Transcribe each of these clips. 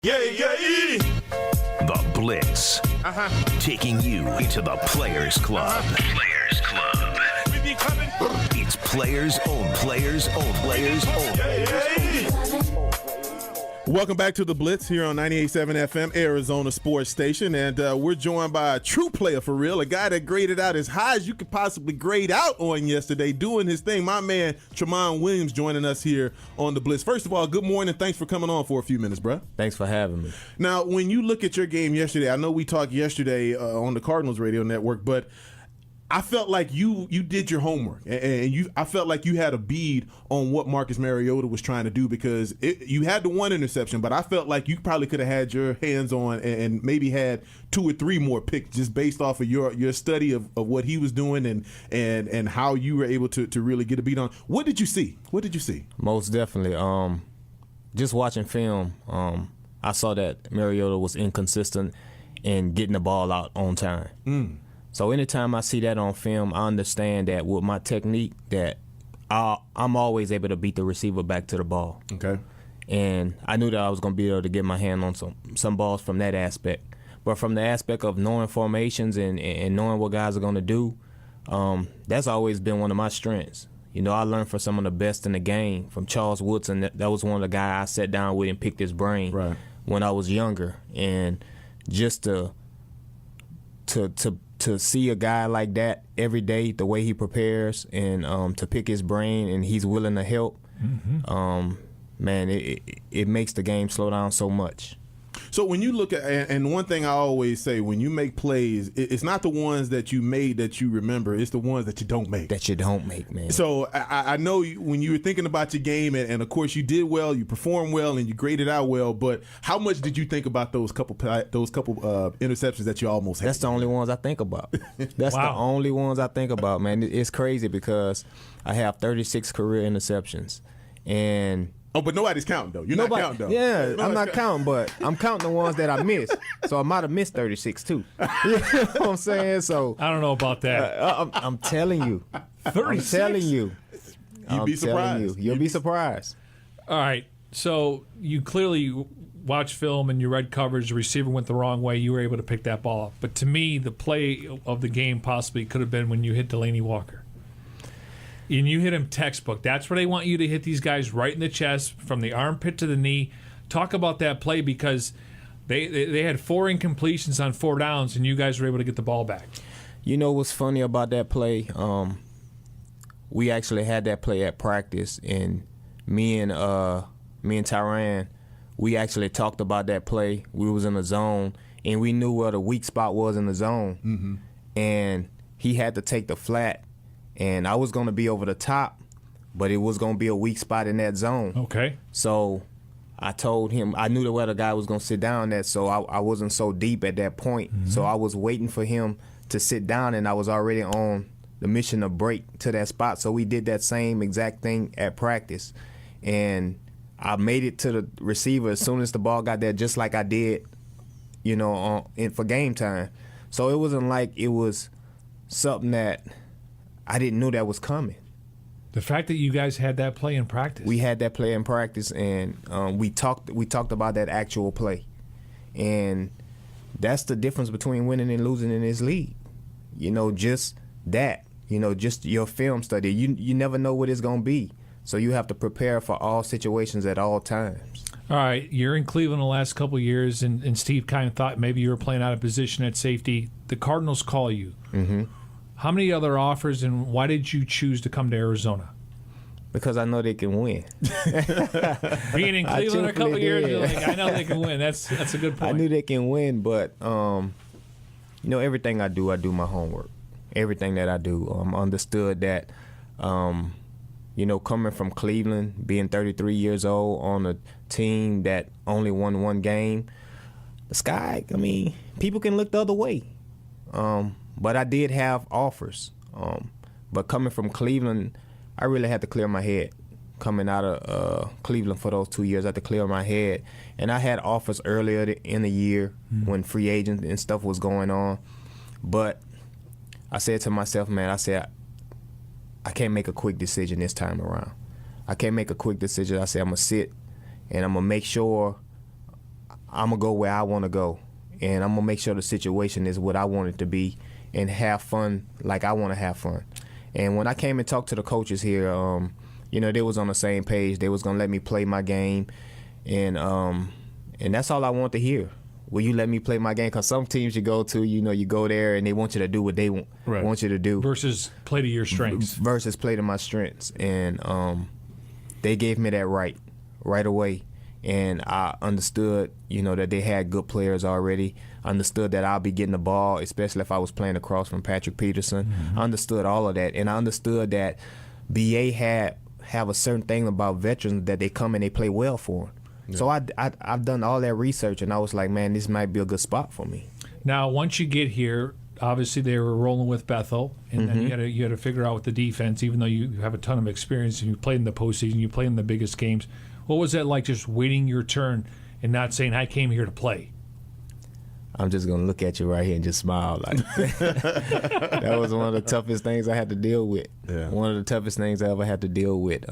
The Blitz. Taking you into the Players Club. Players Club. It's players own players own players own players. Welcome back to the Blitz here on 98.7 FM, Arizona Sports Station, and we're joined by a true player for real, a guy that graded out as high as you could possibly grade out on yesterday, doing his thing. My man, Tramon Williams, joining us here on the Blitz. First of all, good morning. Thanks for coming on for a few minutes, bro. Thanks for having me. Now, when you look at your game yesterday, I know we talked yesterday on the Cardinals radio network, but I felt like you did your homework, and I felt like you had a bead on what Marcus Mariota was trying to do, because you had the one interception, but I felt like you probably could have had your hands on and maybe had 2 or 3 more picks just based off of your study of what he was doing and how you were able to really get a beat on. What did you see? Most definitely. Just watching film, I saw that Mariota was inconsistent in getting the ball out on time. So anytime I see that on film, I understand that with my technique that I'm always able to beat the receiver back to the ball. Okay. And I knew that I was going to be able to get my hand on some balls from that aspect. But from the aspect of knowing formations and knowing what guys are going to do, that's always been one of my strengths. You know, I learned from some of the best in the game, from Charles Woodson. That was one of the guys I sat down with and picked his brain when I was younger. And just to see a guy like that every day, the way he prepares, and to pick his brain, and he's willing to help, man, it makes the game slow down so much. So when you look at, and one thing I always say, when you make plays, it's not the ones that you made that you remember, it's the ones that you don't make. That you don't make, man. So I know when you were thinking about your game, and of course you did well, you performed well, and you graded out well, but how much did you think about those couple interceptions that you almost had? That's the only ones I think about. That's the only ones I think about, man. It's crazy because I have 36 career interceptions, and but nobody's counting, though. You're not counting, though. Yeah, I'm not counting, but I'm counting the ones that I missed. So I might have missed 36, too. You know what I'm saying? So I don't know about that. I'm telling you. 36? I'm telling you. You'd be surprised. You'll be surprised. All right. So you clearly watched film and you read coverage. The receiver went the wrong way. You were able to pick that ball up. But to me, the play of the game possibly could have been when you hit Delanie Walker. And you hit him textbook. That's where they want you to hit these guys right in the chest, from the armpit to the knee. Talk about that play, because they had 4 incompletions on 4 downs, and you guys were able to get the ball back. You know what's funny about that play? We actually had that play at practice, and me and Tyrann, we actually talked about that play. We was in the zone, and we knew where the weak spot was in the zone. And he had to take the flat. And I was going to be over the top, but it was going to be a weak spot in that zone. Okay. So I told him, I knew where the guy was going to sit down at, so I wasn't so deep at that point. So I was waiting for him to sit down, and I was already on the mission to break to that spot. So we did that same exact thing at practice. And I made it to the receiver as soon as the ball got there, just like I did, you know, for game time. So it wasn't like it was something that I didn't know that was coming. The fact that you guys had that play in practice. We had that play in practice, and we talked about that actual play. And that's the difference between winning and losing in this league. You know, just that. You know, just your film study. You never know what it's going to be. So you have to prepare for all situations at all times. All right, you're in Cleveland the last couple of years, and Steve kind of thought maybe you were playing out of position at safety. The Cardinals call you. How many other offers, and why did you choose to come to Arizona? Because I know they can win. Being in Cleveland a couple of years, you're like, I know they can win. That's a good point. I knew they can win, but you know, everything I do my homework. Everything that I do, understood that, you know, coming from Cleveland, being 33 years old on a team that only won 1 game, the sky, I mean, people can look the other way. But I did have offers. But coming from Cleveland, I really had to clear my head. Coming out of Cleveland for those 2 years, I had to clear my head. And I had offers earlier in the year when free agent and stuff was going on. But I said to myself, man, I can't make a quick decision this time around. I can't make a quick decision. I said I'm going to sit and I'm going to make sure I'm going to go where I want to go. And I'm going to make sure the situation is what I want it to be and have fun like I want to have fun. And when I came and talked to the coaches here, they was on the same page. They was going to let me play my game. And that's all I want to hear. Will you let me play my game? Because some teams you go to, you go there and they want you to do what they want you to do. Versus play to your strengths. Versus play to my strengths. And they gave me that right away. And I understood, that they had good players already. Understood that I'll be getting the ball, especially if I was playing across from Patrick Peterson. I understood all of that. And I understood that BA have a certain thing about veterans that they come and they play well for. Yeah. So I've done all that research, and I was like, man, this might be a good spot for me. Now, once you get here, obviously they were rolling with Bethel, and then you had to figure out with the defense, even though you have a ton of experience and you played in the postseason, you played in the biggest games. What was that like, just waiting your turn and not saying, I came here to play? I'm just going to look at you right here and just smile. That was one of the toughest things I had to deal with. Yeah. One of the toughest things I ever had to deal with,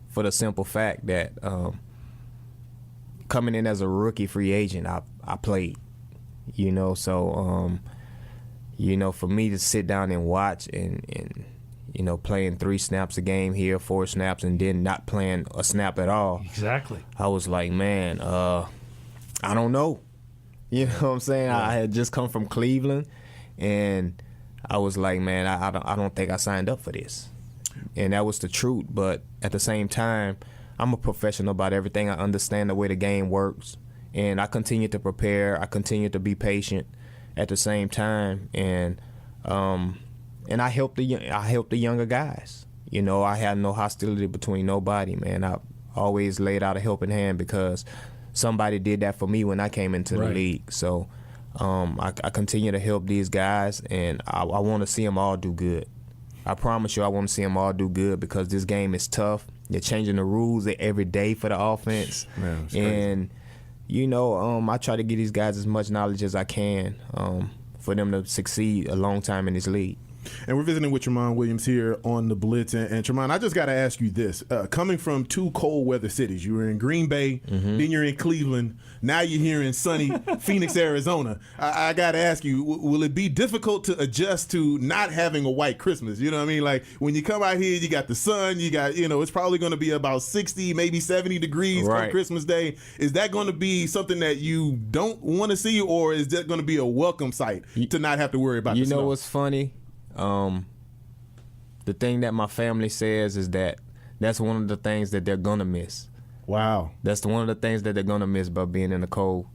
for the simple fact that coming in as a rookie free agent, I played, so, for me to sit down and watch and playing 3 snaps a game here, 4 snaps, and then not playing a snap at all. Exactly. I was like, man, I don't know. You know what I'm saying? Yeah. I had just come from Cleveland, and I was like, man, I don't think I signed up for this. And that was the truth. But at the same time, I'm a professional about everything. I understand the way the game works, and I continue to prepare. I continue to be patient at the same time, and I help the younger guys. I had no hostility between nobody, man. I always laid out a helping hand because somebody did that for me when I came into the league. So I continue to help these guys, and I want to see them all do good. I promise you I want to see them all do good because this game is tough. They're changing the rules every day for the offense. Man, and, I try to give these guys as much knowledge as I can for them to succeed a long time in this league. And we're visiting with Tramon Williams here on the Blitz. And Tramon, I just got to ask you this. Coming from 2 cold weather cities, you were in Green Bay, then you're in Cleveland, now you're here in sunny Phoenix, Arizona. I got to ask you, will it be difficult to adjust to not having a white Christmas? You know what I mean? Like when you come out here, you got the sun, you got, it's probably going to be about 60, maybe 70 degrees on Christmas Day. Is that going to be something that you don't want to see, or is that going to be a welcome sight to not have to worry about the snow? You know what's funny? The thing that my family says is that's one of the things that they're gonna miss. Wow. That's one of the things that they're gonna miss by being in the cold.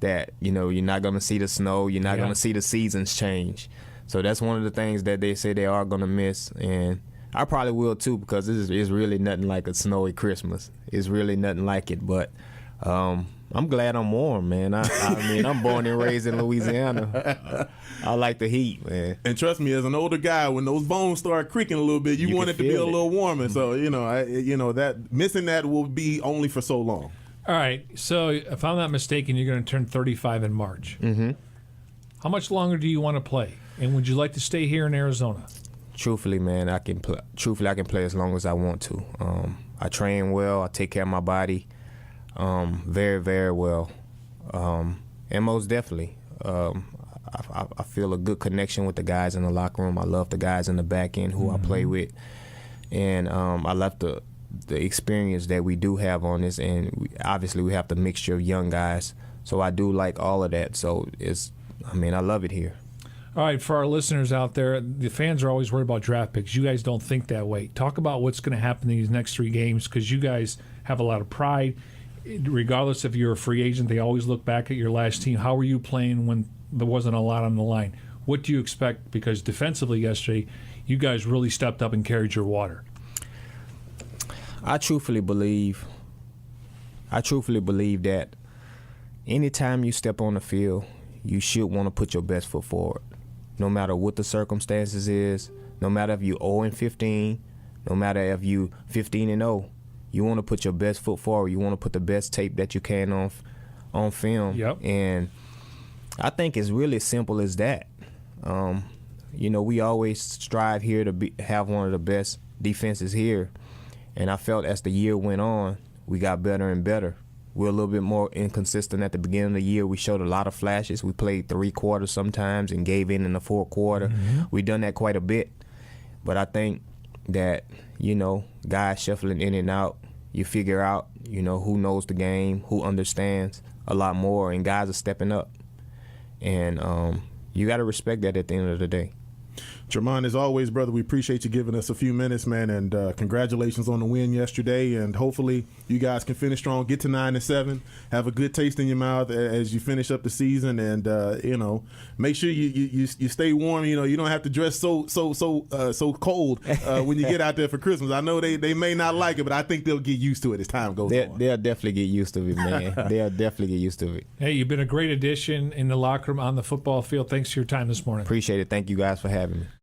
That you're not gonna see the snow, you're not gonna see the seasons change. So that's one of the things that they say they are gonna miss, and I probably will too because it's really nothing like a snowy Christmas. It's really nothing like it, but I'm glad I'm warm, man. I mean, I'm born and raised in Louisiana. I like the heat, man. And trust me, as an older guy, when those bones start creaking a little bit, you want it to be a little warmer. So, that missing that will be only for so long. All right. So, if I'm not mistaken, you're going to turn 35 in March. Mm-hmm. How much longer do you want to play? And would you like to stay here in Arizona? Truthfully, man, I can play as long as I want to. I train well. I take care of my body. Very, very well, and most definitely, I feel a good connection with the guys in the locker room. I love the guys in the back end who I play with, and I love the experience that we do have on this. And obviously, we have the mixture of young guys, so I do like all of that. So I love it here. All right, for our listeners out there, the fans are always worried about draft picks. You guys don't think that way. Talk about what's going to happen in these next 3 games because you guys have a lot of pride. Regardless if you're a free agent, they always look back at your last team. How were you playing when there wasn't a lot on the line? What do you expect? Because defensively yesterday, you guys really stepped up and carried your water. I truthfully believe that anytime you step on the field, you should want to put your best foot forward. No matter what the circumstances is, no matter if you 0-15, no matter if you 15-0. You want to put your best foot forward. You want to put the best tape that you can on film. Yep. And I think it's really simple as that. We always strive here to have one of the best defenses here. And I felt as the year went on, we got better and better. we're a little bit more inconsistent at the beginning of the year. We showed a lot of flashes. We played 3 quarters sometimes and gave in the 4th quarter. We've done that quite a bit. But I think that, guys shuffling in and out, you figure out, who knows the game, who understands a lot more, and guys are stepping up. And you got to respect that at the end of the day. Jermon, as always, brother, we appreciate you giving us a few minutes, man, and congratulations on the win yesterday. And hopefully you guys can finish strong, get to 9-7, have a good taste in your mouth as you finish up the season, and make sure you stay warm. You don't have to dress so cold when you get out there for Christmas. I know they may not like it, but I think they'll get used to it as time goes on. They'll definitely get used to it, man. They'll definitely get used to it. Hey, you've been a great addition in the locker room, on the football field. Thanks for your time this morning. Appreciate it. Thank you guys for having me.